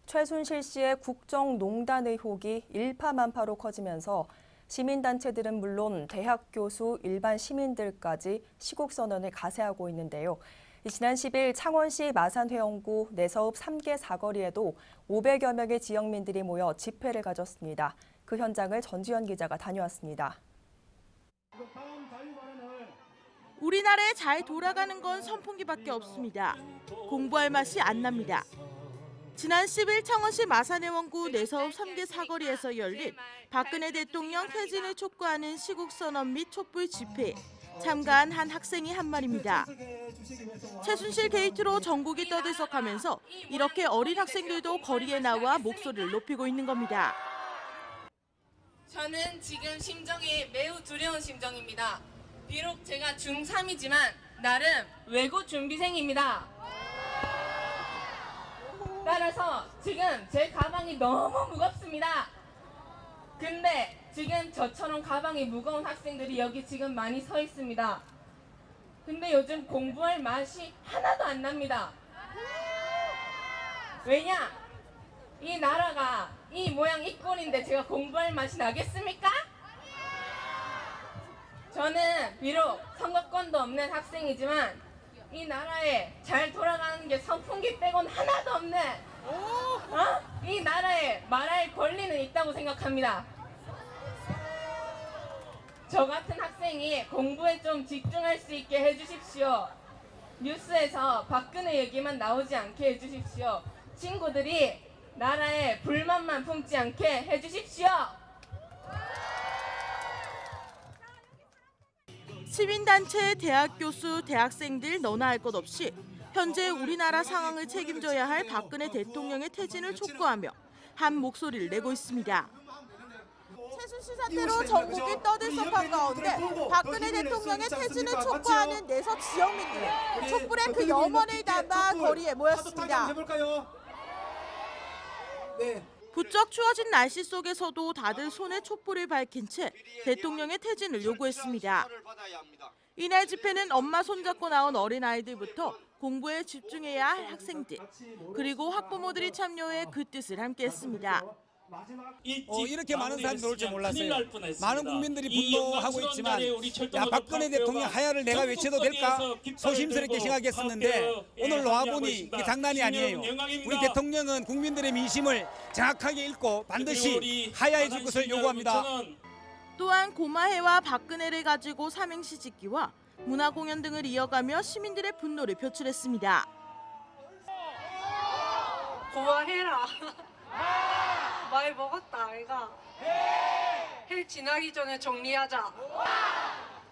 최순실 씨의 국정농단 의혹이 일파만파로 커지면서 시민단체들은 물론 대학 교수, 일반 시민들까지 시국선언을 가세하고 있는데요. 지난 10일 창원시 마산회원구 내서읍 3개 사거리에도 500여 명의 지역민들이 모여 집회를 가졌습니다. 그 현장을 전주현 기자가 다녀왔습니다. 우리나라에 잘 돌아가는 건 선풍기밖에 없습니다. 공부할 맛이 안 납니다. 지난 10일 창원시 마산회원구 내서읍 3개 사거리에서 열린 박근혜 대통령 퇴진을 촉구하는 시국선언 및 촛불 집회에 참가한 한 학생이 한 말입니다. 최순실 게이트로 전국이 떠들썩하면서 이렇게 어린 학생들도 거리에 나와 목소리를 높이고 있는 겁니다. 저는 지금 심정이 매우 두려운 심정입니다. 비록 제가 중3이지만 나름 외고 준비생입니다. 따라서 지금 제 가방이 너무 무겁습니다. 근데 지금 저처럼 가방이 무거운 학생들이 여기 지금 많이 서 있습니다. 근데 요즘 공부할 맛이 하나도 안 납니다. 왜냐? 이 나라가 이 모양 이 꼴인데 제가 공부할 맛이 나겠습니까? 저는 비록 선거권도 없는 학생이지만 이 나라에 잘 돌아가는 게 선풍기 빼고는 하나도 없는 이 나라에 말할 권리는 있다고 생각합니다. 저 같은 학생이 공부에 좀 집중할 수 있게 해주십시오. 뉴스에서 박근혜 얘기만 나오지 않게 해주십시오. 친구들이 나라에 불만만 품지 않게 해주십시오. 시민단체, 대학 교수, 대학생들 너나 할 것 없이 현재 우리나라 상황을 책임져야 할 박근혜 대통령의 퇴진을 촉구하며 한 목소리를 내고 있습니다. 최순실 사태로 전국이 떠들썩한 가운데 박근혜 대통령의 퇴진을 촉구하는 내서 지역민들은 촛불의 그 염원을 담아 거리에 모였습니다. 부쩍 추워진 날씨 속에서도 다들 손에 촛불을 밝힌 채 대통령의 퇴진을 요구했습니다. 이날 집회는 엄마 손잡고 나온 어린아이들부터 공부에 집중해야 할 학생들, 그리고 학부모들이 참여해 그 뜻을 함께했습니다. 이렇게 많은 사람들이 올 줄 몰랐어요. 많은 국민들이 분노하고 있지만 박근혜 대통령 하야를 내가 외쳐도 될까 소심스럽게 생각했었는데 오늘 와보니 이게 장난이 아니에요. 우리 대통령은 국민들의 민심을 정확하게 읽고 반드시 하야해 줄 것을 요구합니다. 또한 고마해와 박근혜를 가지고 삼행시 짓기와 문화공연 등을 이어가며 시민들의 분노를 표출했습니다. 고마해라. 많이 먹었다 아이가. 해 지나기 전에 정리하자.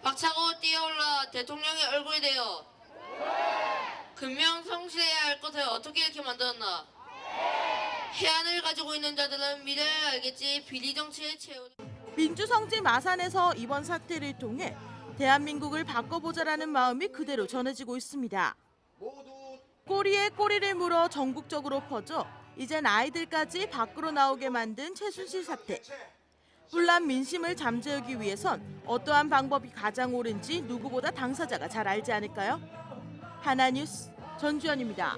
박차고 뛰어올라 대통령의 얼굴이 되어 근명성실해야 할 것을 어떻게 이렇게 만들었나. 해안을 가지고 있는 자들은 미래를 알겠지 비리 정치에 채우는. 민주성지 마산에서 이번 사태를 통해 대한민국을 바꿔보자라는 마음이 그대로 전해지고 있습니다. 꼬리에 꼬리를 물어 전국적으로 퍼져 이젠 아이들까지 밖으로 나오게 만든 최순실 사태. 불난 민심을 잠재우기 위해선 어떠한 방법이 가장 옳은지 누구보다 당사자가 잘 알지 않을까요? 하나뉴스 전주현입니다.